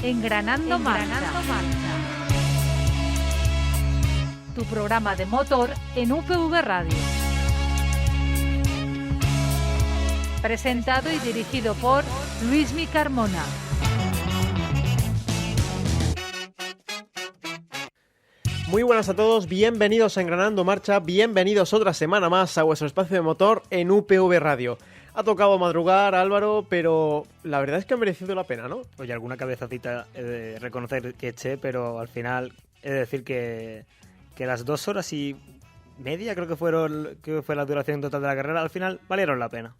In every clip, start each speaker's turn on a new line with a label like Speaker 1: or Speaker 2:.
Speaker 1: Engranando Marcha. Tu programa de motor en UPV Radio. Presentado y dirigido por Luismi Carmona.
Speaker 2: Muy buenas a todos, bienvenidos a Engranando Marcha, bienvenidos otra semana más a vuestro espacio de motor en UPV Radio. Ha tocado madrugar, Álvaro, pero la verdad es que ha merecido la pena, ¿no?
Speaker 3: Oye, alguna cabezacita he de reconocer que eché, pero al final he de decir que las 2 horas y media creo que fue la duración total de la carrera, al final valieron la pena.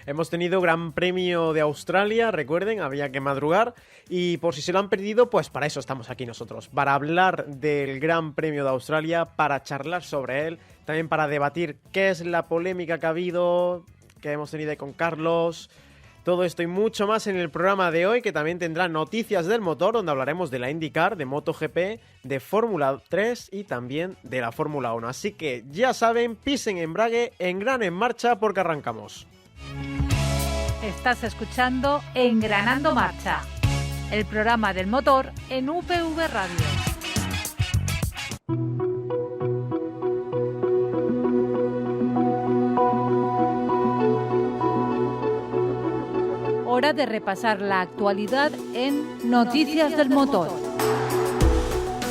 Speaker 2: Hemos tenido Gran Premio de Australia, recuerden, había que madrugar, y por si se lo han perdido, pues para eso estamos aquí nosotros, para hablar del Gran Premio de Australia, para charlar sobre él, también para debatir qué es la polémica que ha habido, que hemos tenido ahí con Carlos. Todo esto y mucho más en el programa de hoy, que también tendrá noticias del motor, donde hablaremos de la IndyCar, de MotoGP, de Fórmula 3 y también de la Fórmula 1. Así que ya saben, pisen embrague, engranen en marcha porque arrancamos.
Speaker 1: Estás escuchando Engranando Marcha, el programa del motor en UPV Radio. Hora de repasar la actualidad en Noticias del Motor.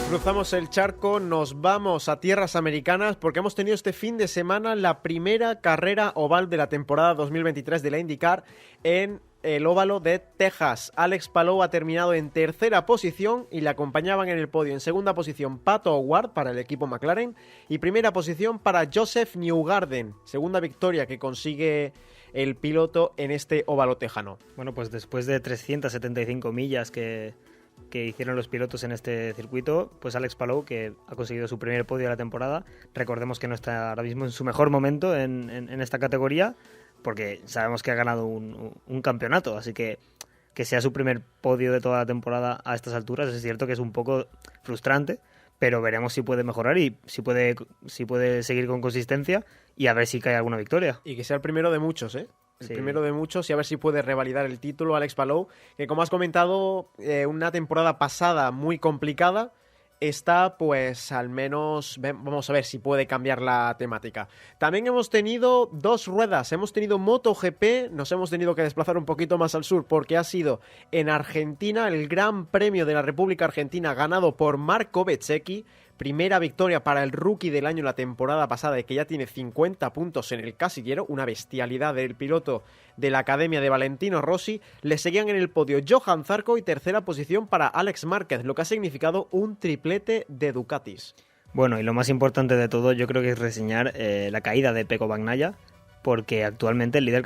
Speaker 2: Cruzamos el charco, nos vamos a tierras americanas porque hemos tenido este fin de semana la primera carrera oval de la temporada 2023 de la IndyCar en el óvalo de Texas. Alex Palou ha terminado en tercera posición y le acompañaban en el podio en segunda posición Pato O'Ward para el equipo McLaren y primera posición para Joseph Newgarden, segunda victoria que consigue el piloto en este óvalo tejano.
Speaker 3: Bueno, pues después de 375 millas que hicieron los pilotos en este circuito, pues Alex Palou, que ha conseguido su primer podio de la temporada, recordemos que no está ahora mismo en su mejor momento en esta categoría, porque sabemos que ha ganado un campeonato, así que sea su primer podio de toda la temporada a estas alturas, es cierto que es un poco frustrante, pero veremos si puede mejorar y si puede seguir con consistencia y a ver si cae alguna victoria.
Speaker 2: Y que sea el primero de muchos, ¿eh? El primero de muchos y a ver si puede revalidar el título Alex Palou, que como has comentado, una temporada pasada muy complicada, esta pues al menos vamos a ver si puede cambiar la temática. También hemos tenido 2 ruedas, hemos tenido MotoGP, nos hemos tenido que desplazar un poquito más al sur porque ha sido en Argentina el Gran Premio de la República Argentina ganado por Marco Bezzecchi. Primera victoria para el rookie del año la temporada pasada y que ya tiene 50 puntos en el casillero, una bestialidad del piloto de la Academia de Valentino Rossi. Le seguían en el podio Johan Zarco y tercera posición para Alex Márquez, lo que ha significado un triplete de Ducatis.
Speaker 3: Bueno, y lo más importante de todo yo creo que es reseñar la caída de Pecco Bagnaia, porque actualmente el líder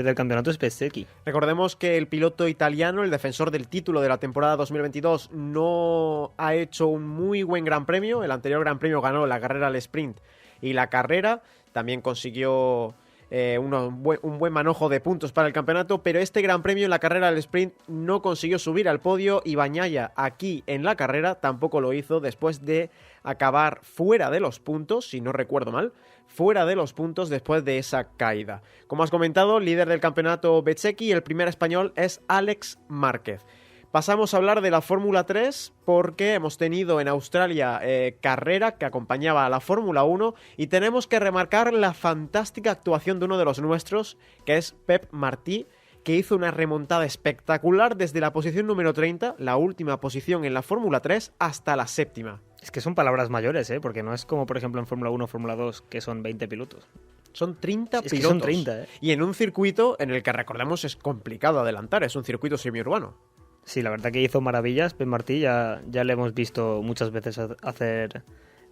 Speaker 3: del campeonato es Bezzecchi.
Speaker 2: Recordemos que el piloto italiano, el defensor del título de la temporada 2022, no ha hecho un muy buen Gran Premio. El anterior Gran Premio ganó la carrera al sprint y la carrera. También consiguió un buen manojo de puntos para el campeonato, pero este Gran Premio en la carrera al sprint no consiguió subir al podio y Bagnaia aquí en la carrera tampoco lo hizo después de acabar fuera de los puntos, si no recuerdo mal, fuera de los puntos después de esa caída. Como has comentado, líder del campeonato Bezzecchi y el primer español es Alex Márquez. Pasamos a hablar de la Fórmula 3 porque hemos tenido en Australia carrera que acompañaba a la Fórmula 1 y tenemos que remarcar la fantástica actuación de uno de los nuestros, que es Pep Martí, que hizo una remontada espectacular desde la posición número 30, la última posición en la Fórmula 3, hasta la séptima.
Speaker 3: Es que son palabras mayores, porque no es como por ejemplo en Fórmula 1 o Fórmula 2 que son 20 pilotos.
Speaker 2: Son 30 pilotos.
Speaker 3: Que son 30,
Speaker 2: Y en un circuito en el que recordemos es complicado adelantar, es un circuito semiurbano.
Speaker 3: Sí, la verdad que hizo maravillas. Pep Martí ya le hemos visto muchas veces hacer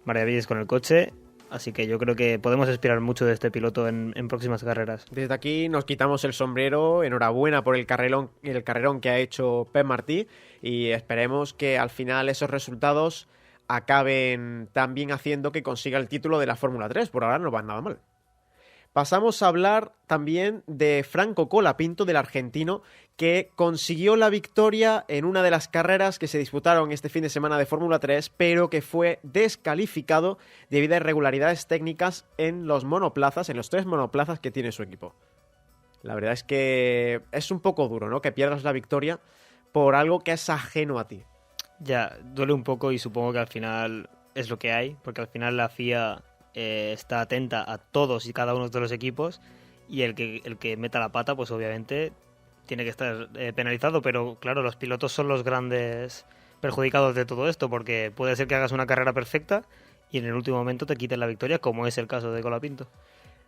Speaker 3: maravillas con el coche, así que yo creo que podemos esperar mucho de este piloto en próximas carreras.
Speaker 2: Desde aquí nos quitamos el sombrero, enhorabuena por el carrerón que ha hecho Pep Martí y esperemos que al final esos resultados acaben también haciendo que consiga el título de la Fórmula 3, por ahora no va nada mal. Pasamos a hablar también de Franco Colapinto, del argentino, que consiguió la victoria en una de las carreras que se disputaron este fin de semana de Fórmula 3, pero que fue descalificado debido a irregularidades técnicas en los monoplazas, en los 3 monoplazas que tiene su equipo. La verdad es que es un poco duro, ¿no?, que pierdas la victoria por algo que es ajeno a ti.
Speaker 3: Ya, duele un poco y supongo que al final es lo que hay, porque al final la FIA está atenta a todos y cada uno de los equipos y el que meta la pata, pues obviamente tiene que estar penalizado, pero claro, los pilotos son los grandes perjudicados de todo esto, porque puede ser que hagas una carrera perfecta y en el último momento te quiten la victoria, como es el caso de Colapinto.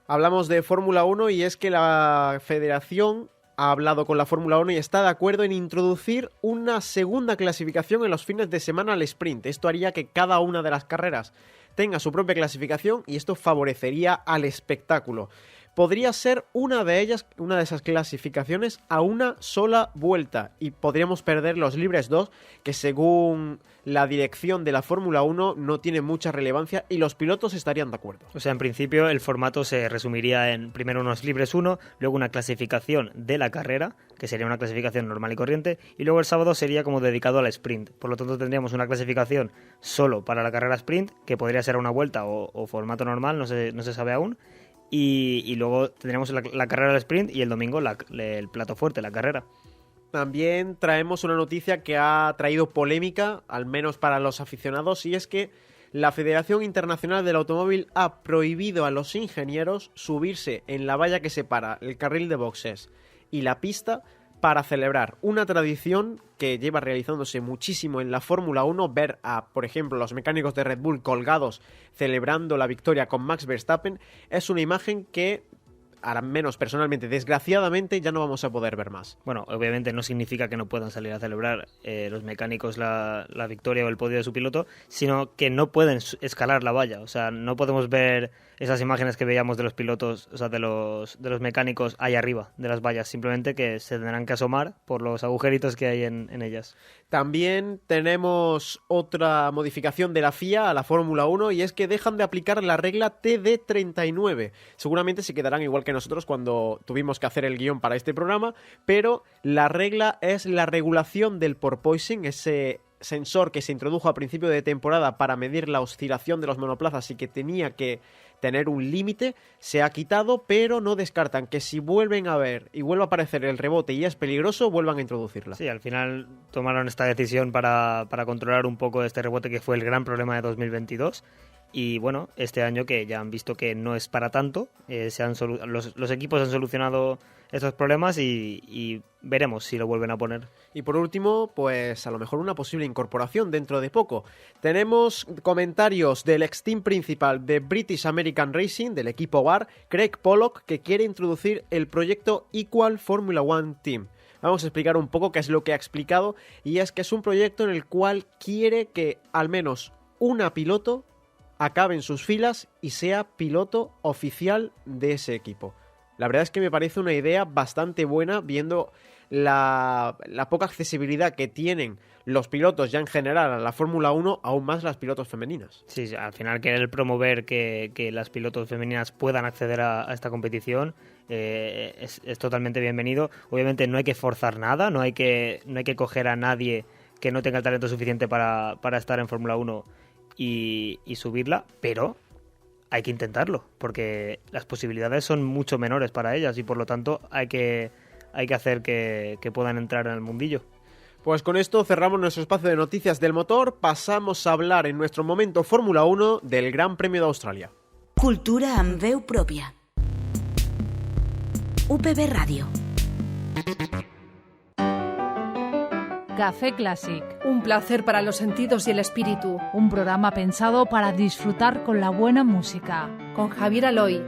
Speaker 2: Hablamos de Fórmula 1 y es que la federación ha hablado con la Fórmula 1 y está de acuerdo en introducir una segunda clasificación en los fines de semana al sprint. Esto haría que cada una de las carreras tenga su propia clasificación y esto favorecería al espectáculo. Podría ser una de esas clasificaciones a una sola vuelta y podríamos perder los libres 2, que según la dirección de la Fórmula 1 no tiene mucha relevancia y los pilotos estarían de acuerdo.
Speaker 3: O sea, en principio el formato se resumiría en primero unos libres 1, luego una clasificación de la carrera, que sería una clasificación normal y corriente, y luego el sábado sería como dedicado al sprint. Por lo tanto tendríamos una clasificación solo para la carrera sprint, que podría ser a una vuelta o formato normal, no se sabe aún. Y luego tendremos la carrera del sprint y el domingo el plato fuerte, la carrera.
Speaker 2: También traemos una noticia que ha traído polémica, al menos para los aficionados, y es que la Federación Internacional del Automóvil ha prohibido a los ingenieros subirse en la valla que separa el carril de boxes y la pista para celebrar una tradición que lleva realizándose muchísimo en la Fórmula 1, ver a, por ejemplo, los mecánicos de Red Bull colgados celebrando la victoria con Max Verstappen, es una imagen que, al menos personalmente, desgraciadamente, ya no vamos a poder ver más.
Speaker 3: Bueno, obviamente no significa que no puedan salir a celebrar los mecánicos la victoria o el podio de su piloto, sino que no pueden escalar la valla. O sea, no podemos ver esas imágenes que veíamos de los pilotos, o sea, de los mecánicos ahí arriba de las vallas, simplemente que se tendrán que asomar por los agujeritos que hay en ellas.
Speaker 2: También tenemos otra modificación de la FIA a la Fórmula 1 y es que dejan de aplicar la regla TD39. Seguramente se quedarán igual que nosotros cuando tuvimos que hacer el guión para este programa, pero la regla es la regulación del porpoising, ese sensor que se introdujo a principio de temporada para medir la oscilación de los monoplazas y que tenía que tener un límite, se ha quitado, pero no descartan que si vuelven a ver y vuelve a aparecer el rebote y es peligroso, vuelvan a introducirla.
Speaker 3: Sí, al final tomaron esta decisión para controlar un poco este rebote que fue el gran problema de 2022. Y bueno, este año que ya han visto que no es para tanto, los equipos han solucionado estos problemas y veremos si lo vuelven a poner.
Speaker 2: Y por último, pues a lo mejor una posible incorporación dentro de poco. Tenemos comentarios del ex team principal de British American Racing, del equipo VAR, Craig Pollock, que quiere introducir el proyecto Equal Formula One Team. Vamos a explicar un poco qué es lo que ha explicado, y es que es un proyecto en el cual quiere que al menos una piloto acabe en sus filas y sea piloto oficial de ese equipo. La verdad es que me parece una idea bastante buena, viendo la poca accesibilidad que tienen los pilotos ya en general a la Fórmula 1, aún más las pilotos femeninas.
Speaker 3: Sí, al final querer promover que las pilotos femeninas puedan acceder a esta competición es totalmente bienvenido. Obviamente no hay que forzar nada, no hay que coger a nadie que no tenga el talento suficiente para estar en Fórmula 1 y subirla, pero hay que intentarlo, porque las posibilidades son mucho menores para ellas y por lo tanto hay que hacer que puedan entrar en el mundillo.
Speaker 2: Pues con esto cerramos nuestro espacio de noticias del motor, pasamos a hablar en nuestro momento Fórmula 1 del Gran Premio de Australia.
Speaker 4: Cultura amb veu pròpia. UPB Ràdio.
Speaker 1: Café Classic,
Speaker 5: Un placer para los sentidos y el espíritu.
Speaker 1: un programa pensado para disfrutar con la buena música.
Speaker 5: Con Javier Aloy.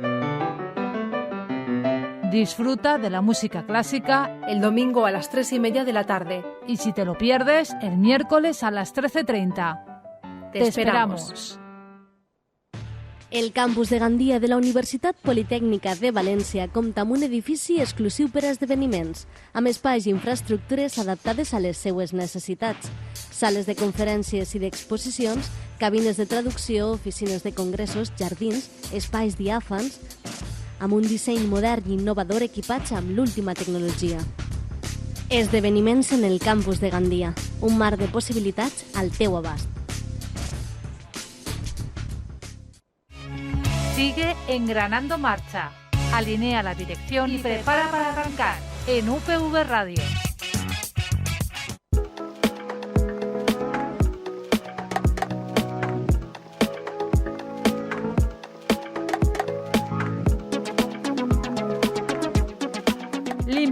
Speaker 1: Disfruta de la música clásica
Speaker 5: El domingo a las 3:30 de la tarde.
Speaker 1: y si te lo pierdes, el miércoles a las 13:30.
Speaker 5: Te esperamos.
Speaker 6: El campus de Gandia de la Universitat Politècnica de València compta amb un edifici exclusiu per a esdeveniments, amb espais i infraestructures adaptades a les seues necessitats. Sales de conferències i d'exposicions, cabines de traducció, oficines de congressos, jardins, espais diàfans, amb un disseny modern i innovador equipats amb l'última tecnologia. Esdeveniments en el campus de Gandia, un mar de possibilitats al teu abast.
Speaker 1: Sigue engranando marcha. Alinea la dirección y prepara para arrancar en UPV Radio.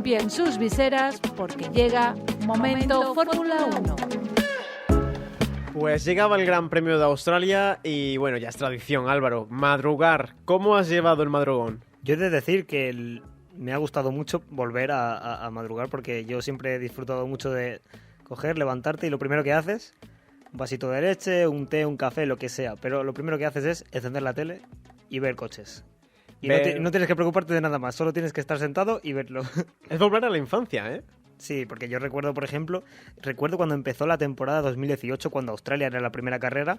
Speaker 1: limpien sus viseras porque llega Momento Fórmula 1.
Speaker 2: Pues llegaba el Gran Premio de Australia y bueno, ya es tradición, Álvaro, madrugar. ¿Cómo has llevado el madrugón?
Speaker 3: Yo he de decir que me ha gustado mucho volver a madrugar porque yo siempre he disfrutado mucho de coger, levantarte y lo primero que haces, un vasito de leche, un té, un café, lo que sea, pero lo primero que haces es encender la tele y ver coches. Y no tienes que preocuparte de nada más, solo tienes que estar sentado y verlo.
Speaker 2: Es volver a la infancia, ¿eh?
Speaker 3: Sí, porque yo recuerdo, por ejemplo, cuando empezó la temporada 2018, cuando Australia era la primera carrera,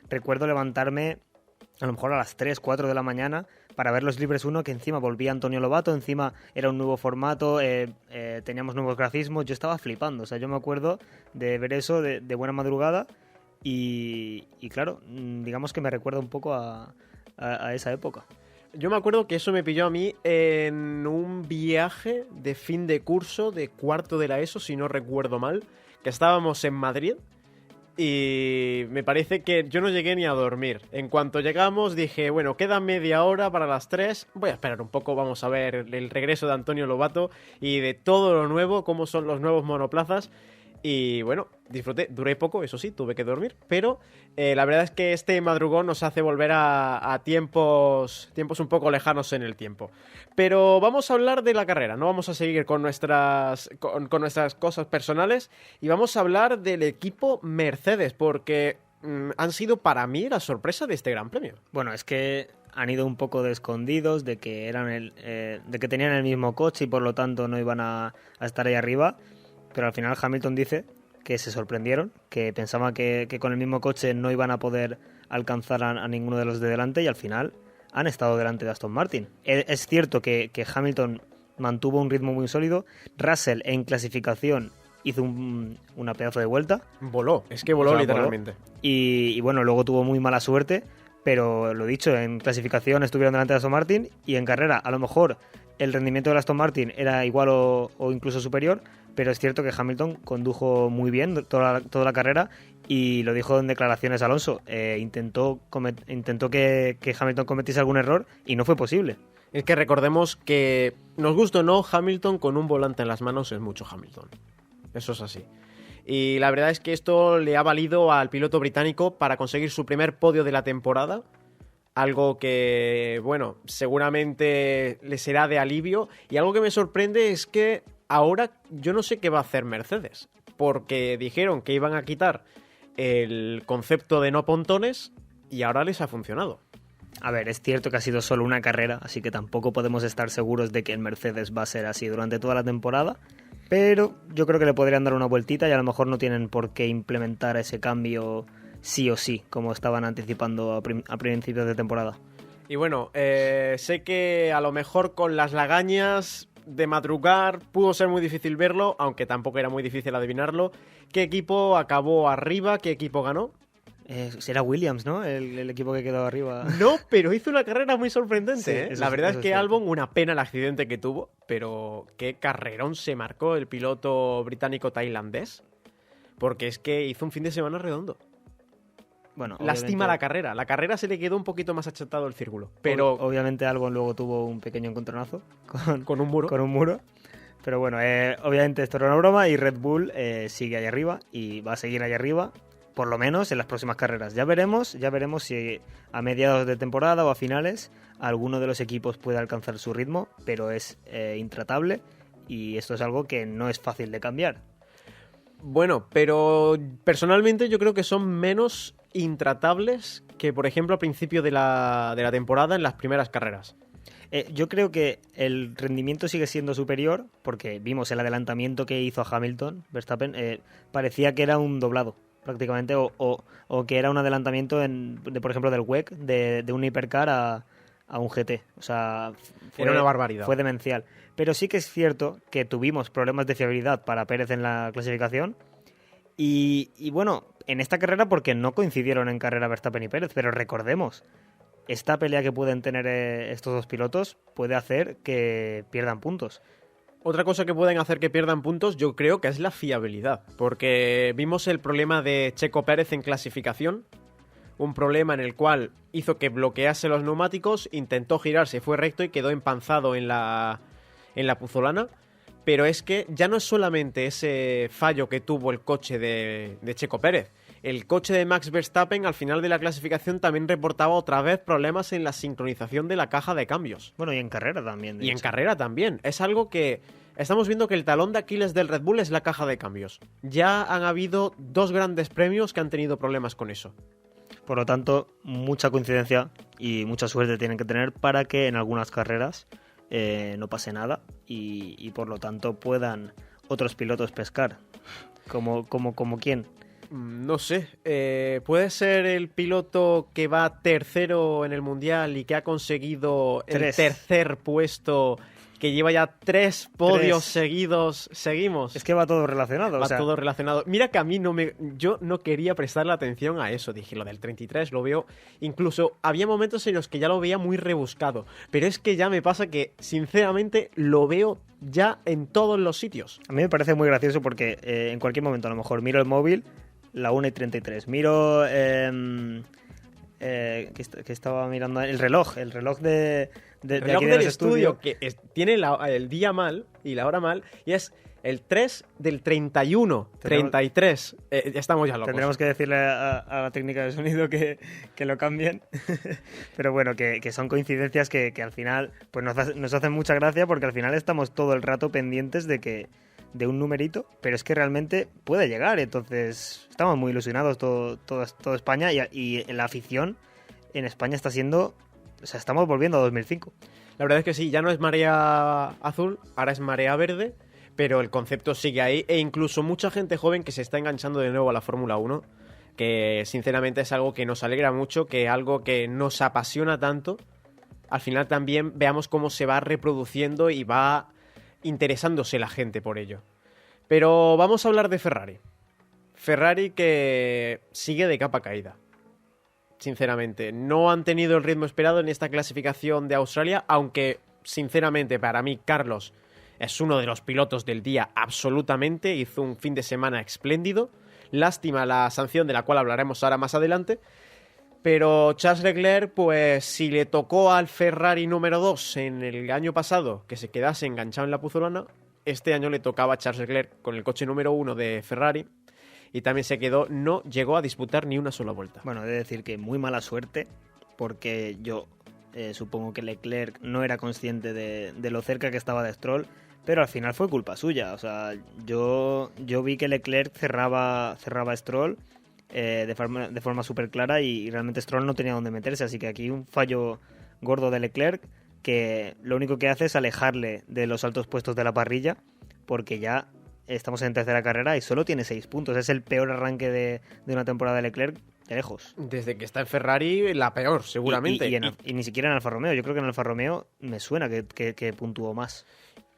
Speaker 3: recuerdo levantarme a lo mejor a las 3, 4 de la mañana para ver los Libres 1, que encima volvía Antonio Lobato, encima era un nuevo formato, teníamos nuevos grafismos, yo estaba flipando, o sea, yo me acuerdo de ver eso de buena madrugada y claro, digamos que me recuerda un poco a esa época.
Speaker 2: Yo me acuerdo que eso me pilló a mí en un viaje de fin de curso de cuarto de la ESO, si no recuerdo mal, que estábamos en Madrid y me parece que yo no llegué ni a dormir. En cuanto llegamos dije, bueno, queda media hora para las 3, voy a esperar un poco, vamos a ver el regreso de Antonio Lobato y de todo lo nuevo, cómo son los nuevos monoplazas. Y bueno, disfruté, duré poco, eso sí, tuve que dormir, pero la verdad es que este madrugón nos hace volver a tiempos un poco lejanos en el tiempo. Pero vamos a hablar de la carrera, no vamos a seguir con nuestras cosas personales y vamos a hablar del equipo Mercedes, porque han sido para mí la sorpresa de este Gran Premio.
Speaker 3: Bueno, es que han ido un poco de escondidos, de que de que tenían el mismo coche y por lo tanto no iban a estar ahí arriba. Pero al final Hamilton dice que se sorprendieron, que pensaban que con el mismo coche no iban a poder alcanzar a ninguno de los de delante y al final han estado delante de Aston Martin. Es cierto que Hamilton mantuvo un ritmo muy sólido. Russell en clasificación hizo una pedazo de vuelta.
Speaker 2: Voló, es que voló, o sea, literalmente.
Speaker 3: Y bueno, luego tuvo muy mala suerte, pero lo dicho, en clasificación estuvieron delante de Aston Martin y en carrera a lo mejor el rendimiento de Aston Martin era igual o incluso superior, pero es cierto que Hamilton condujo muy bien toda la carrera y lo dijo en declaraciones Alonso. Intentó que Hamilton cometiese algún error y no fue posible.
Speaker 2: Es que recordemos que, nos guste o no, Hamilton con un volante en las manos es mucho Hamilton. Eso es así. Y la verdad es que esto le ha valido al piloto británico para conseguir su primer podio de la temporada. Algo que, bueno, seguramente le será de alivio. Y algo que me sorprende es que ahora yo no sé qué va a hacer Mercedes. Porque dijeron que iban a quitar el concepto de no pontones y ahora les ha funcionado.
Speaker 3: A ver, es cierto que ha sido solo una carrera, así que tampoco podemos estar seguros de que el Mercedes va a ser así durante toda la temporada. Pero yo creo que le podrían dar una vueltita y a lo mejor no tienen por qué implementar ese cambio sí o sí, como estaban anticipando a principios de temporada.
Speaker 2: Y bueno, sé que a lo mejor con las lagañas de madrugar pudo ser muy difícil verlo, aunque tampoco era muy difícil adivinarlo. ¿Qué equipo acabó arriba? ¿Qué equipo ganó?
Speaker 3: Será Williams, ¿no? El equipo que quedó arriba.
Speaker 2: No, pero hizo una carrera muy sorprendente,
Speaker 3: Sí,
Speaker 2: La verdad es que
Speaker 3: cierto.
Speaker 2: Albon, una pena el accidente que tuvo, pero qué carrerón se marcó el piloto británico-tailandés. Porque es que hizo un fin de semana redondo.
Speaker 3: Bueno,
Speaker 2: Lástima la carrera se le quedó un poquito más achatado el círculo, pero
Speaker 3: obviamente Albon luego tuvo un pequeño encontronazo
Speaker 2: con un muro.
Speaker 3: con un muro. Pero bueno, obviamente esto era una broma y Red Bull sigue ahí arriba y va a seguir ahí arriba, por lo menos en las próximas carreras. Ya veremos si a mediados de temporada o a finales alguno de los equipos puede alcanzar su ritmo, pero es intratable y esto es algo que no es fácil de cambiar.
Speaker 2: Bueno, pero personalmente yo creo que son menos intratables que, por ejemplo, al principio de la temporada en las primeras carreras.
Speaker 3: Yo creo que el rendimiento sigue siendo superior porque vimos el adelantamiento que hizo a Hamilton, Verstappen, parecía que era un doblado prácticamente o que era un adelantamiento por ejemplo del WEC de un hipercar a un GT, o sea,
Speaker 2: era una barbaridad.
Speaker 3: Fue demencial, pero sí que es cierto que tuvimos problemas de fiabilidad para Pérez en la clasificación y bueno, en esta carrera porque no coincidieron en carrera Verstappen y Pérez, pero recordemos, esta pelea que pueden tener estos dos pilotos puede hacer que pierdan puntos.
Speaker 2: Otra cosa que pueden hacer que pierdan puntos yo creo que es la fiabilidad, porque vimos el problema de Checo Pérez en clasificación, un problema en el cual hizo que bloquease los neumáticos, intentó girarse, fue recto y quedó empanzado en la puzolana, pero es que ya no es solamente ese fallo que tuvo el coche de Checo Pérez. El coche de Max Verstappen al final de la clasificación también reportaba otra vez problemas en la sincronización de la caja de cambios.
Speaker 3: Bueno, y en carrera también.
Speaker 2: Y en carrera también. Es algo que estamos viendo que el talón de Aquiles del Red Bull es la caja de cambios. Ya han habido 2 grandes premios que han tenido problemas con eso.
Speaker 3: Por lo tanto, mucha coincidencia y mucha suerte tienen que tener para que en algunas carreras no pase nada y por lo tanto puedan otros pilotos pescar. ¿Como quién?
Speaker 2: No sé, puede ser el piloto que va tercero en el Mundial y que ha conseguido el tercer puesto, que lleva ya 3 podios seguidos. Seguimos.
Speaker 3: Es que va todo relacionado.
Speaker 2: Va todo relacionado. Mira que a mí yo no quería prestarle atención a eso. Dije, lo del 33 lo veo. Incluso había momentos en los que ya lo veía muy rebuscado. Pero es que ya me pasa que, sinceramente, lo veo ya en todos los sitios.
Speaker 3: A mí me parece muy gracioso porque en cualquier momento a lo mejor miro el móvil, la 1:33. Miro que estaba mirando el reloj de
Speaker 2: reloj
Speaker 3: aquí
Speaker 2: del
Speaker 3: los
Speaker 2: estudio que tiene el día mal y la hora mal, y es el 3 del 31, 33. Estamos ya locos.
Speaker 3: Tendremos que decirle a la técnica de sonido que lo cambien. Pero bueno, que son coincidencias que al final pues nos hacen mucha gracia, porque al final estamos todo el rato pendientes de un numerito, pero es que realmente puede llegar. Entonces estamos muy ilusionados todo España, y la afición en España está siendo... O sea, estamos volviendo a 2005.
Speaker 2: La verdad es que sí, ya no es marea azul, ahora es marea verde, pero el concepto sigue ahí, e incluso mucha gente joven que se está enganchando de nuevo a la Fórmula 1, que sinceramente es algo que nos alegra mucho, que algo que nos apasiona tanto, al final también veamos cómo se va reproduciendo y va interesándose la gente por ello. Pero vamos a hablar de Ferrari. Ferrari que sigue de capa caída. Sinceramente, no han tenido el ritmo esperado en esta clasificación de Australia, aunque sinceramente para mí Carlos es uno de los pilotos del día absolutamente, hizo un fin de semana espléndido. Lástima la sanción de la cual hablaremos ahora más adelante. Pero Charles Leclerc, pues si le tocó al Ferrari número 2 en el año pasado que se quedase enganchado en la puzolana, este año le tocaba a Charles Leclerc con el coche número 1 de Ferrari, y también no llegó a disputar ni una sola vuelta.
Speaker 3: Bueno, he de decir que muy mala suerte, porque yo supongo que Leclerc no era consciente de lo cerca que estaba de Stroll, pero al final fue culpa suya. O sea, yo vi que Leclerc cerraba a Stroll de forma súper clara, y realmente Stroll no tenía dónde meterse, así que aquí un fallo gordo de Leclerc, que lo único que hace es alejarle de los altos puestos de la parrilla, porque ya estamos en tercera carrera y solo tiene 6 puntos. Es el peor arranque de una temporada de Leclerc de lejos.
Speaker 2: Desde que está en Ferrari, la peor, seguramente.
Speaker 3: Y ni siquiera en Alfa Romeo. Yo creo que en Alfa Romeo me suena que puntuó más.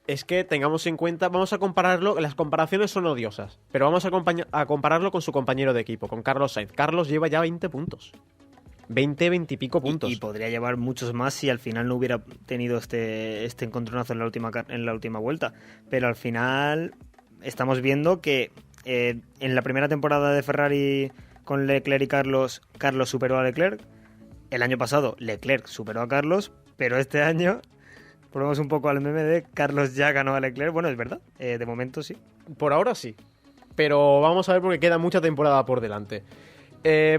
Speaker 2: Es que tengamos en cuenta, vamos a compararlo, las comparaciones son odiosas, pero vamos a compararlo con su compañero de equipo, con Carlos Sainz. Carlos lleva ya 20 puntos. 20 y pico puntos.
Speaker 3: Y podría llevar muchos más si al final no hubiera tenido este encontronazo en la última vuelta. Pero al final estamos viendo que en la primera temporada de Ferrari con Leclerc y Carlos superó a Leclerc. El año pasado Leclerc superó a Carlos, pero este año volvemos un poco al meme de Carlos ya ganó a Leclerc. Bueno, es verdad, de momento sí.
Speaker 2: Por ahora sí, pero vamos a ver porque queda mucha temporada por delante.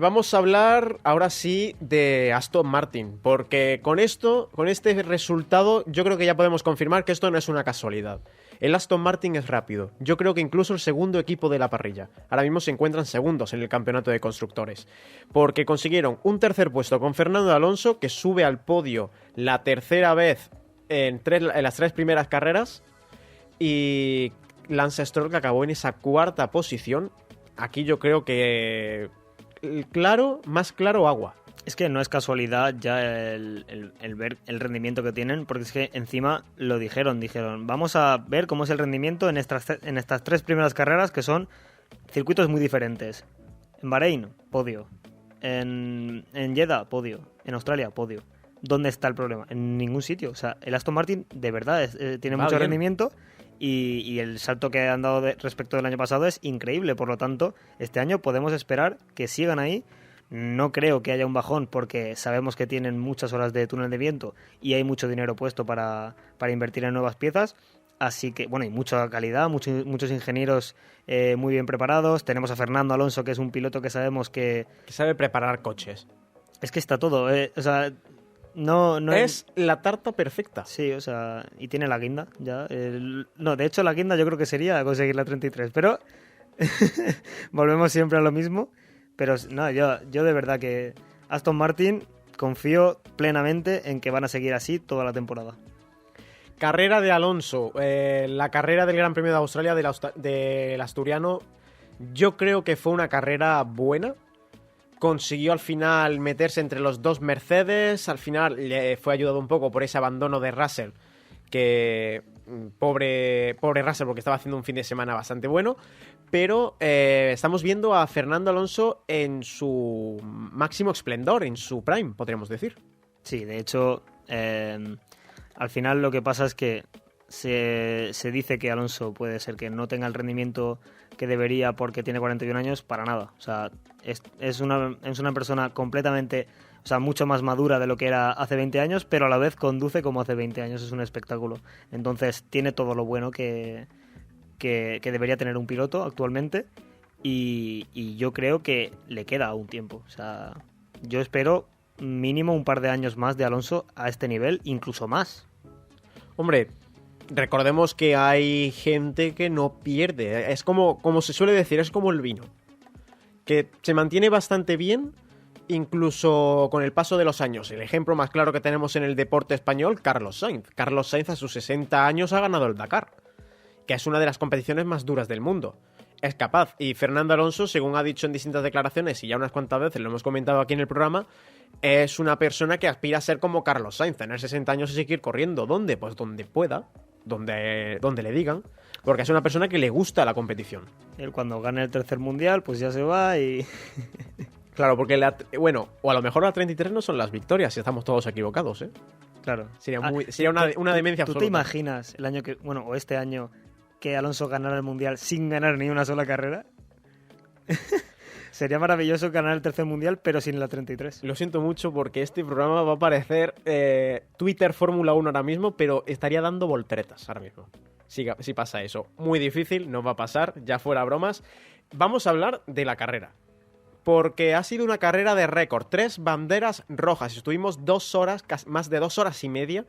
Speaker 2: Vamos a hablar ahora sí de Aston Martin, porque con este resultado yo creo que ya podemos confirmar que esto no es una casualidad. El Aston Martin es rápido, yo creo que incluso el segundo equipo de la parrilla. Ahora mismo se encuentran segundos en el campeonato de constructores, porque consiguieron un tercer puesto con Fernando Alonso, que sube al podio la tercera vez en las 3 primeras carreras, y Lance Stroll, que acabó en esa cuarta posición. Aquí yo creo que más claro agua.
Speaker 3: Es que no es casualidad ya el ver el rendimiento que tienen, porque es que encima lo dijeron, vamos a ver cómo es el rendimiento en estas 3 primeras carreras, que son circuitos muy diferentes. En Bahrein, podio. En Jeddah, podio. En Australia, podio. ¿Dónde está el problema? En ningún sitio. O sea, el Aston Martin de verdad tiene mucho rendimiento, y el salto que han dado respecto del año pasado es increíble. Por lo tanto, este año podemos esperar que sigan ahí. No creo que haya un bajón, porque sabemos que tienen muchas horas de túnel de viento y hay mucho dinero puesto para invertir en nuevas piezas. Así que, bueno, y mucha calidad, muchos ingenieros muy bien preparados. Tenemos a Fernando Alonso, que es un piloto que sabemos que
Speaker 2: sabe preparar coches.
Speaker 3: Es que está todo, o sea, no
Speaker 2: es la tarta perfecta.
Speaker 3: Sí, o sea, y tiene la guinda ya. No, de hecho la guinda yo creo que sería conseguir la 33, pero volvemos siempre a lo mismo. Pero no, yo de verdad que Aston Martin confío plenamente en que van a seguir así toda la temporada.
Speaker 2: Carrera de Alonso, la carrera del Gran Premio de Australia del asturiano, yo creo que fue una carrera buena. Consiguió al final meterse entre los dos Mercedes, al final le fue ayudado un poco por ese abandono de Russell, que pobre Russell porque estaba haciendo un fin de semana bastante bueno, pero estamos viendo a Fernando Alonso en su máximo esplendor, en su prime, podríamos decir.
Speaker 3: Sí, de hecho, al final lo que pasa es que se dice que Alonso puede ser que no tenga el rendimiento que debería porque tiene 41 años, para nada. O sea, es una persona completamente, o sea, mucho más madura de lo que era hace 20 años, pero a la vez conduce como hace 20 años, es un espectáculo. Entonces tiene todo lo bueno que debería tener un piloto actualmente y yo creo que le queda un tiempo. O sea, yo espero mínimo un par de años más de Alonso a este nivel, incluso más.
Speaker 2: Hombre, recordemos que hay gente que no pierde. Es como se suele decir, es como el vino. Que se mantiene bastante bien, incluso con el paso de los años. El ejemplo más claro que tenemos en el deporte español, Carlos Sainz. Carlos Sainz a sus 60 años ha ganado el Dakar, que es una de las competiciones más duras del mundo. Es capaz. Y Fernando Alonso, según ha dicho en distintas declaraciones, y ya unas cuantas veces lo hemos comentado aquí en el programa, es una persona que aspira a ser como Carlos Sainz, tener 60 años y seguir corriendo. ¿Dónde? Pues donde pueda, donde le digan, porque es una persona que le gusta la competición.
Speaker 3: Él cuando gane el tercer mundial, pues ya se va y...
Speaker 2: Claro, porque o a lo mejor la 33 no son las victorias, si estamos todos equivocados, ¿eh?
Speaker 3: Claro.
Speaker 2: Sería una demencia
Speaker 3: ¿Tú
Speaker 2: absoluta.
Speaker 3: te imaginas el año o este año que Alonso ganara el mundial sin ganar ni una sola carrera? Sería maravilloso ganar el tercer mundial, pero sin la 33.
Speaker 2: Lo siento mucho porque este programa va a parecer Twitter Fórmula 1 ahora mismo, pero estaría dando volteretas ahora mismo. Si pasa eso. Muy difícil, no va a pasar, ya fuera bromas. Vamos a hablar de la carrera. Porque ha sido una carrera de récord. 3 banderas rojas. Estuvimos 2 horas, más de 2 horas y media,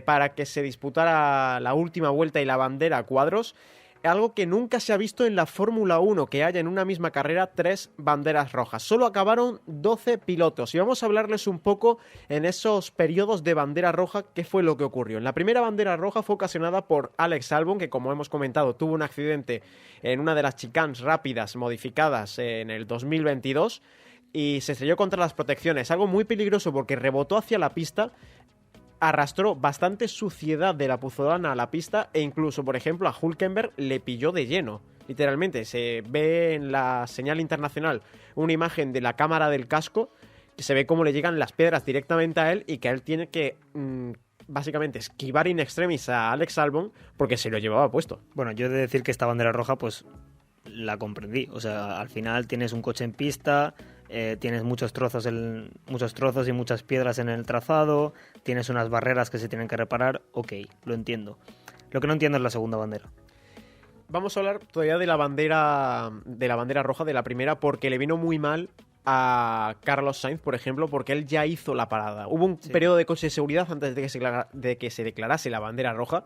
Speaker 2: para que se disputara la última vuelta y la bandera a cuadros. Algo que nunca se ha visto en la Fórmula 1, que haya en una misma carrera 3 banderas rojas. Solo acabaron 12 pilotos y vamos a hablarles un poco en esos periodos de bandera roja qué fue lo que ocurrió. En la primera bandera roja fue ocasionada por Alex Albon, que como hemos comentado tuvo un accidente en una de las chicanes rápidas modificadas en el 2022 y se estrelló contra las protecciones. Algo muy peligroso porque rebotó hacia la pista, arrastró bastante suciedad de la puzolana a la pista e incluso, por ejemplo, a Hülkenberg le pilló de lleno. Literalmente, se ve en la señal internacional una imagen de la cámara del casco que se ve cómo le llegan las piedras directamente a él y que él tiene que básicamente esquivar in extremis a Alex Albon porque se lo llevaba puesto.
Speaker 3: Bueno, yo he de decir que esta bandera roja pues la comprendí. O sea, al final tienes un coche en pista, tienes muchos trozos y muchas piedras en el trazado, tienes unas barreras que se tienen que reparar, ok, lo entiendo. Lo que no entiendo es la segunda bandera.
Speaker 2: Vamos a hablar todavía de la bandera roja de la primera porque le vino muy mal a Carlos Sainz, por ejemplo, porque él ya hizo la parada. Hubo un periodo de coche de seguridad antes de que se declarase la bandera roja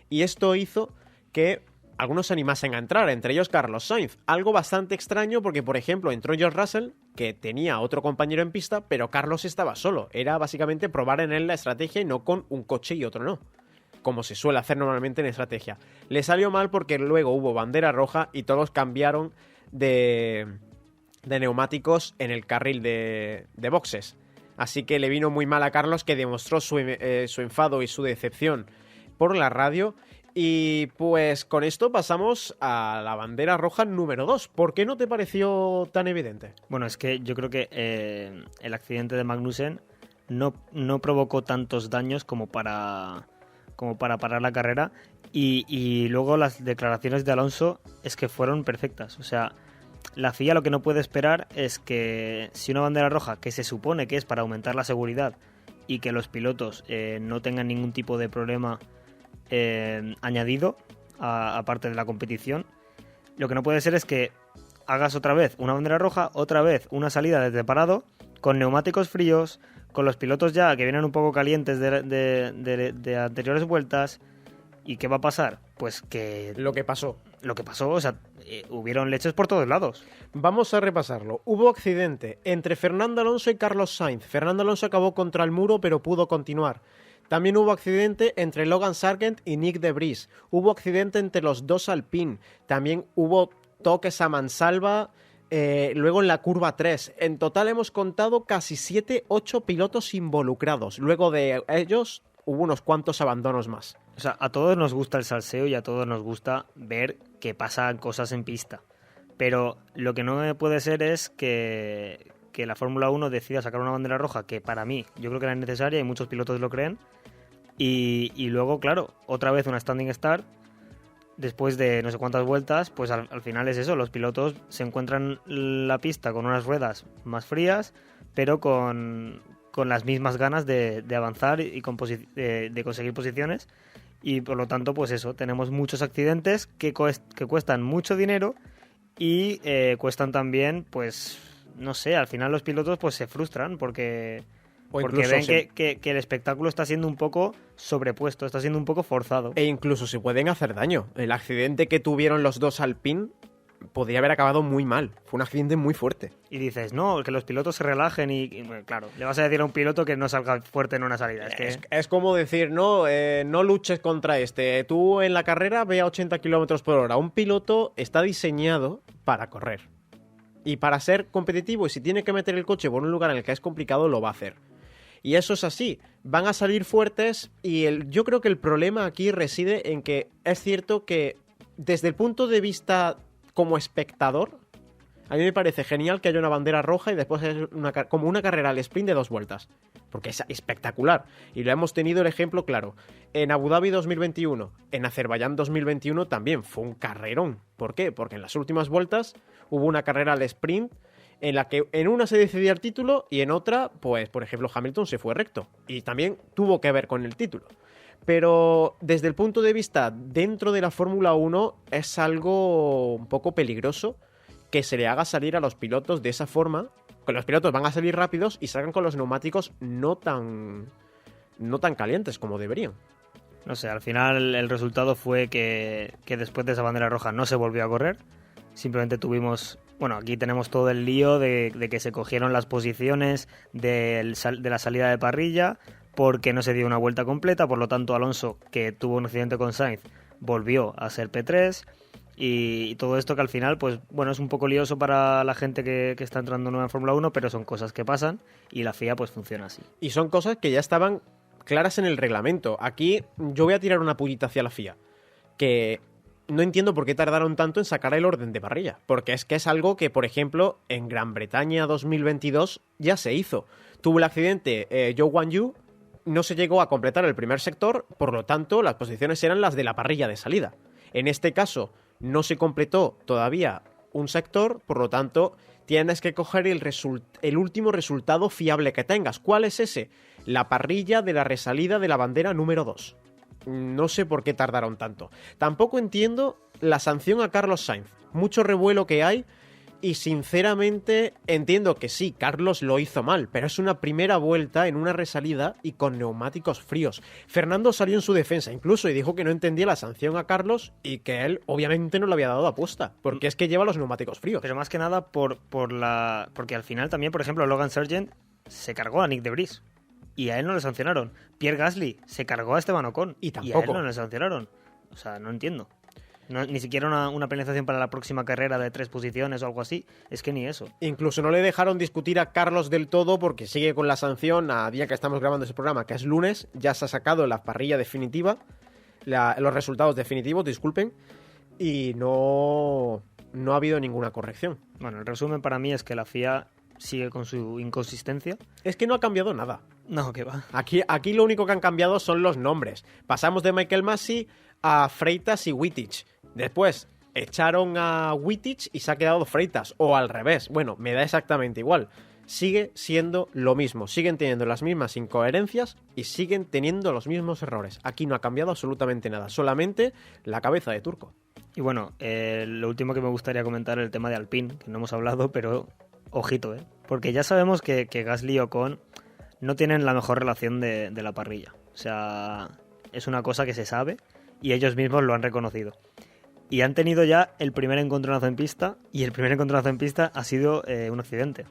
Speaker 2: y esto hizo que algunos se animasen a entrar, entre ellos Carlos Sainz. Algo bastante extraño porque, por ejemplo, entró George Russell, que tenía otro compañero en pista, pero Carlos estaba solo. Era básicamente probar en él la estrategia y no con un coche y otro no, como se suele hacer normalmente en estrategia. Le salió mal porque luego hubo bandera roja y todos cambiaron de neumáticos en el carril de boxes. Así que le vino muy mal a Carlos, que demostró su enfado y su decepción por la radio. Y pues con esto pasamos a la bandera roja número 2. ¿Por qué no te pareció tan evidente?
Speaker 3: Bueno, es que yo creo que el accidente de Magnussen no provocó tantos daños como para parar la carrera y luego las declaraciones de Alonso es que fueron perfectas. O sea, la FIA lo que no puede esperar es que si una bandera roja, que se supone que es para aumentar la seguridad y que los pilotos no tengan ningún tipo de problema añadido aparte de la competición. Lo que no puede ser es que hagas otra vez una bandera roja, otra vez una salida desde parado, con neumáticos fríos, con los pilotos ya que vienen un poco calientes de anteriores vueltas. ¿Y qué va a pasar? Pues que...
Speaker 2: Lo que pasó,
Speaker 3: o sea, hubieron leches por todos lados.
Speaker 2: Vamos a repasarlo. Hubo accidente entre Fernando Alonso y Carlos Sainz. Fernando Alonso acabó contra el muro, pero pudo continuar. También hubo accidente entre Logan Sargent y Nick de Vries. Hubo accidente entre los dos Alpine. También hubo toques a mansalva, luego en la curva 3. En total hemos contado casi 7-8 pilotos involucrados. Luego de ellos hubo unos cuantos abandonos más.
Speaker 3: O sea, a todos nos gusta el salseo y a todos nos gusta ver que pasan cosas en pista. Pero lo que no puede ser es que la Fórmula 1 decida sacar una bandera roja, que para mí yo creo que era necesaria y muchos pilotos lo creen. Y luego, claro, otra vez una standing start. Después de no sé cuántas vueltas, pues al final es eso. Los pilotos se encuentran la pista con unas ruedas más frías, pero con las mismas ganas de avanzar y de conseguir posiciones. Y por lo tanto, pues eso, tenemos muchos accidentes que cuestan mucho dinero y cuestan también, pues, no sé, al final los pilotos pues se frustran porque ven que el espectáculo está siendo un poco sobrepuesto, está siendo un poco forzado.
Speaker 2: E incluso se pueden hacer daño. El accidente que tuvieron los dos Alpine podría haber acabado muy mal. Fue un accidente muy fuerte.
Speaker 3: Y dices, no, que los pilotos se relajen y claro, le vas a decir a un piloto que no salga fuerte en una salida.
Speaker 2: Es como decir, no luches contra este. Tú en la carrera ve a 80 km por hora. Un piloto está diseñado para correr. Y para ser competitivo, y si tiene que meter el coche por un lugar en el que es complicado, lo va a hacer. Y eso es así. Van a salir fuertes y yo creo que el problema aquí reside en que es cierto que desde el punto de vista como espectador, a mí me parece genial que haya una bandera roja y después es como una carrera al sprint de 2 vueltas. Porque es espectacular. Y lo hemos tenido el ejemplo claro. En Abu Dhabi 2021, en Azerbaiyán 2021 también fue un carrerón. ¿Por qué? Porque en las últimas vueltas hubo una carrera al sprint en la que en una se decidía el título y en otra, pues por ejemplo Hamilton se fue recto. Y también tuvo que ver con el título. Pero desde el punto de vista dentro de la Fórmula 1 es algo un poco peligroso que se le haga salir a los pilotos de esa forma, que los pilotos van a salir rápidos y salgan con los neumáticos no tan calientes como deberían.
Speaker 3: No sé, al final el resultado fue que después de esa bandera roja no se volvió a correr. Simplemente tuvimos... Bueno, aquí tenemos todo el lío de que se cogieron las posiciones de la salida de parrilla porque no se dio una vuelta completa. Por lo tanto, Alonso, que tuvo un accidente con Sainz, volvió a ser P3. Y todo esto que al final, pues bueno, es un poco lioso para la gente que está entrando nueva en Fórmula 1, pero son cosas que pasan y la FIA pues funciona así.
Speaker 2: Y son cosas que ya estaban claras en el reglamento. Aquí yo voy a tirar una pullita hacia la FIA, que no entiendo por qué tardaron tanto en sacar el orden de parrilla, porque es que es algo que, por ejemplo, en Gran Bretaña 2022 ya se hizo. Tuvo el accidente Zhou Guanyu, no se llegó a completar el primer sector, por lo tanto las posiciones eran las de la parrilla de salida. En este caso no se completó todavía un sector, por lo tanto tienes que coger el último resultado fiable que tengas. ¿Cuál es ese? La parrilla de la resalida de la bandera número 2. No sé por qué tardaron tanto. Tampoco entiendo la sanción a Carlos Sainz. Mucho revuelo que hay y sinceramente entiendo que sí, Carlos lo hizo mal, pero es una primera vuelta en una resalida y con neumáticos fríos. Fernando salió en su defensa incluso y dijo que no entendía la sanción a Carlos y que él obviamente no lo había dado aposta, porque es que lleva los neumáticos fríos.
Speaker 3: Pero más que nada porque al final también, por ejemplo, Logan Sargent se cargó a Nick de Vries. Y a él no le sancionaron. Pierre Gasly se cargó a Esteban Ocon.
Speaker 2: Y tampoco.
Speaker 3: A él no le sancionaron. O sea, no entiendo. Ni siquiera una penalización para la próxima carrera de 3 posiciones o algo así. Es que ni eso.
Speaker 2: Incluso no le dejaron discutir a Carlos del todo porque sigue con la sanción a día que estamos grabando ese programa, que es lunes. Ya se ha sacado la parrilla definitiva. Los resultados definitivos, disculpen. Y no ha habido ninguna corrección.
Speaker 3: Bueno, el resumen para mí es que la FIA sigue con su inconsistencia.
Speaker 2: Es que no ha cambiado nada.
Speaker 3: No, que va.
Speaker 2: Aquí lo único que han cambiado son los nombres. Pasamos de Michael Masi a Freitas y Wittich. Después echaron a Wittich y se ha quedado Freitas. O al revés. Bueno, me da exactamente igual. sigue siendo lo mismo. Siguen teniendo las mismas incoherencias y siguen teniendo los mismos errores. Aquí no ha cambiado absolutamente nada, solamente la cabeza de Turco.
Speaker 3: Y bueno, lo último que me gustaría comentar es el tema de Alpine, que no hemos hablado, pero ojito, porque ya sabemos que Gasly y Ocon no tienen la mejor relación de la parrilla. O sea, es una cosa que se sabe y ellos mismos lo han reconocido. Y han tenido ya el primer encontronazo en pista, y el primer encontronazo en pista ha sido un accidente.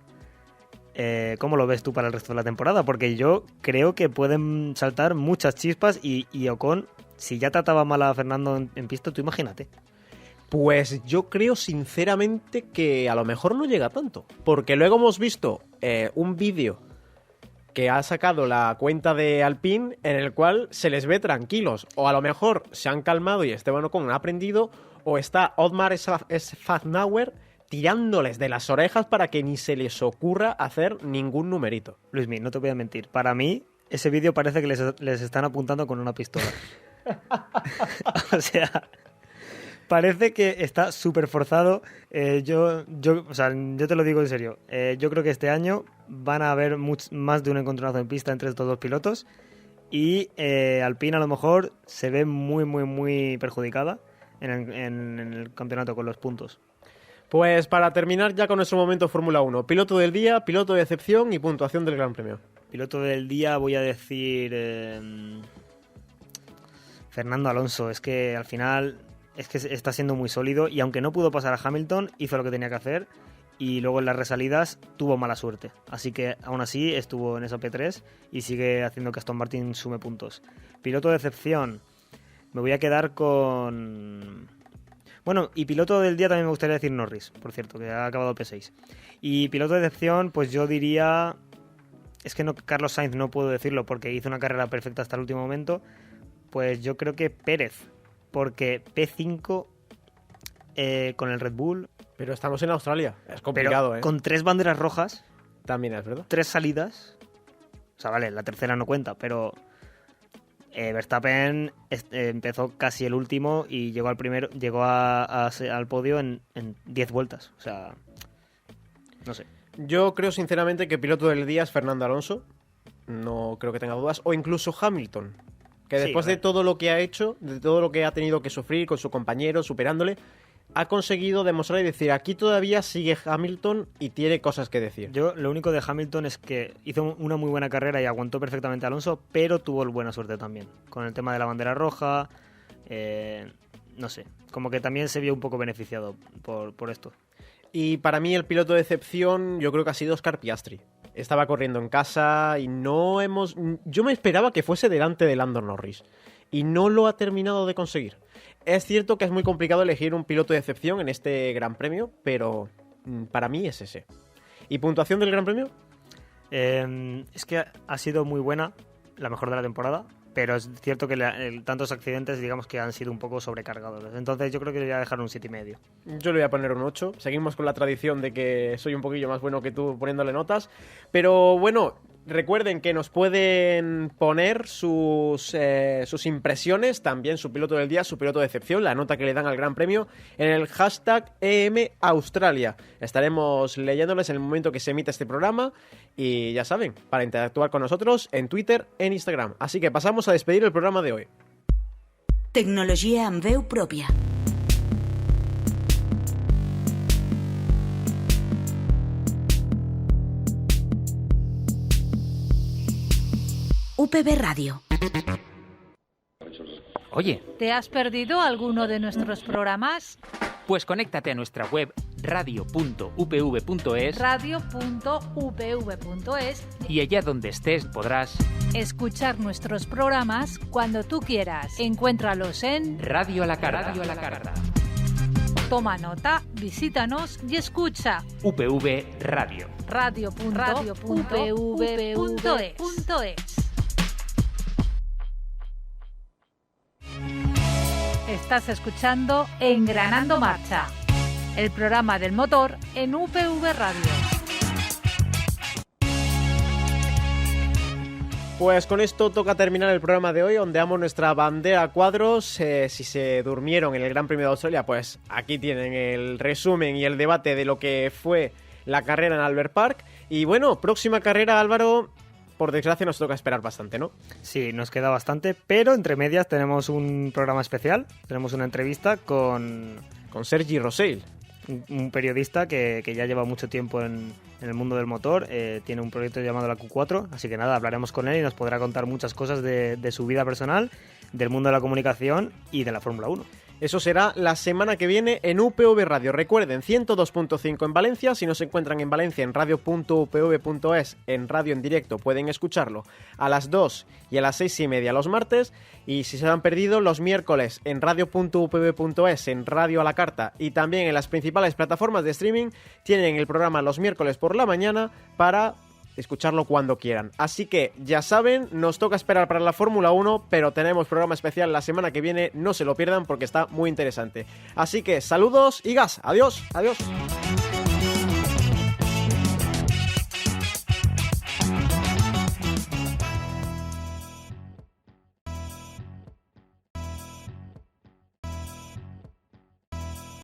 Speaker 3: ¿Cómo lo ves tú para el resto de la temporada? Porque yo creo que pueden saltar muchas chispas y Ocon, si ya trataba mal a Fernando en pista, tú imagínate.
Speaker 2: Pues yo creo sinceramente que a lo mejor no llega tanto, porque luego hemos visto un vídeo que ha sacado la cuenta de Alpine en el cual se les ve tranquilos, o a lo mejor se han calmado y Esteban Ocon ha aprendido, o está Otmar Szafnauer tirándoles de las orejas para que ni se les ocurra hacer ningún numerito.
Speaker 3: Luismi, no te voy a mentir, para mí ese vídeo parece que les están apuntando con una pistola. O sea, parece que está súper forzado. Yo te lo digo en serio. Yo creo que este año van a haber más de un encontronazo en pista entre estos dos pilotos. Y Alpine a lo mejor se ve muy, muy, muy perjudicada en el campeonato con los puntos.
Speaker 2: Pues para terminar ya con nuestro momento Fórmula 1. Piloto del día, piloto de excepción y puntuación del Gran Premio.
Speaker 3: Piloto del día voy a decir Fernando Alonso. Es que al final es que está siendo muy sólido y aunque no pudo pasar a Hamilton, hizo lo que tenía que hacer y luego en las resalidas tuvo mala suerte. Así que aún así estuvo en esa P3 y sigue haciendo que Aston Martin sume puntos. Piloto de excepción, me voy a quedar con... Bueno, y piloto del día también me gustaría decir Norris, por cierto, que ha acabado P6. Y piloto de excepción, pues yo diría... Es que no, Carlos Sainz no puedo decirlo porque hizo una carrera perfecta hasta el último momento. Pues yo creo que Pérez, porque P5 con el Red Bull...
Speaker 2: Pero estamos en Australia, es complicado,
Speaker 3: pero con 3 banderas rojas...
Speaker 2: También es verdad.
Speaker 3: 3 salidas... O sea, vale, la tercera no cuenta, pero... Verstappen empezó casi el último y llegó al podio en 10 vueltas. O sea, no sé.
Speaker 2: Yo creo sinceramente que piloto del día es Fernando Alonso. No creo que tenga dudas. O incluso Hamilton. Que después de todo lo que ha hecho, de todo lo que ha tenido que sufrir con su compañero, superándole, ha conseguido demostrar y decir, aquí todavía sigue Hamilton y tiene cosas que decir.
Speaker 3: Yo lo único de Hamilton es que hizo una muy buena carrera y aguantó perfectamente a Alonso, pero tuvo buena suerte también. Con el tema de la bandera roja, no sé, como que también se vio un poco beneficiado por esto.
Speaker 2: Y para mí el piloto de excepción yo creo que ha sido Oscar Piastri. Estaba corriendo en casa y yo me esperaba que fuese delante de Lando Norris y no lo ha terminado de conseguir. Es cierto que es muy complicado elegir un piloto de excepción en este Gran Premio, pero para mí es ese. ¿Y puntuación del Gran Premio?
Speaker 3: Es que ha sido muy buena, la mejor de la temporada, pero es cierto que tantos accidentes, digamos que han sido un poco sobrecargados. Entonces yo creo que le voy a dejar un 7,5.
Speaker 2: Yo le voy a poner un 8. Seguimos con la tradición de que soy un poquillo más bueno que tú poniéndole notas. Pero bueno, recuerden que nos pueden poner sus impresiones, también su piloto del día, su piloto de excepción, la nota que le dan al Gran Premio, en el hashtag EMAustralia. Estaremos leyéndoles en el momento que se emita este programa y ya saben, para interactuar con nosotros en Twitter, en Instagram. Así que pasamos a despedir el programa de hoy.
Speaker 4: Tecnologia amb veu pròpia. UPV Radio.
Speaker 1: Oye, ¿te has perdido alguno de nuestros programas?
Speaker 7: Pues conéctate a nuestra web radio.upv.es y allá donde estés podrás
Speaker 1: escuchar nuestros programas cuando tú quieras. Encuéntralos en
Speaker 7: Radio a la Carta.
Speaker 1: Toma nota, visítanos y escucha.
Speaker 7: UPV Radio.
Speaker 1: radio.upv.es. Estás escuchando Engranando Marcha, el programa del motor en UPV Radio.
Speaker 2: Pues con esto toca terminar el programa de hoy, ondeamos nuestra bandera a cuadros. Si se durmieron en el Gran Premio de Australia, pues aquí tienen el resumen y el debate de lo que fue la carrera en Albert Park. Y bueno, próxima carrera, Álvaro, por desgracia nos toca esperar bastante, ¿no?
Speaker 3: Sí, nos queda bastante, pero entre medias tenemos un programa especial, tenemos una entrevista con
Speaker 2: Sergi Rosell,
Speaker 3: un periodista que ya lleva mucho tiempo en el mundo del motor, tiene un proyecto llamado la Q4, así que nada, hablaremos con él y nos podrá contar muchas cosas de su vida personal, del mundo de la comunicación y de la Fórmula 1.
Speaker 2: Eso será la semana que viene en UPV Radio. Recuerden, 102.5 en Valencia. Si no se encuentran en Valencia, en radio.upv.es, en radio en directo, pueden escucharlo a las 2 y a las 6:30 los martes. Y si se han perdido, los miércoles en radio.upv.es, en radio a la carta y también en las principales plataformas de streaming, tienen el programa los miércoles por la mañana para escucharlo cuando quieran. Así que ya saben, nos toca esperar para la Fórmula 1, pero tenemos programa especial la semana que viene, no se lo pierdan porque está muy interesante. Así que saludos y gas, adiós, adiós.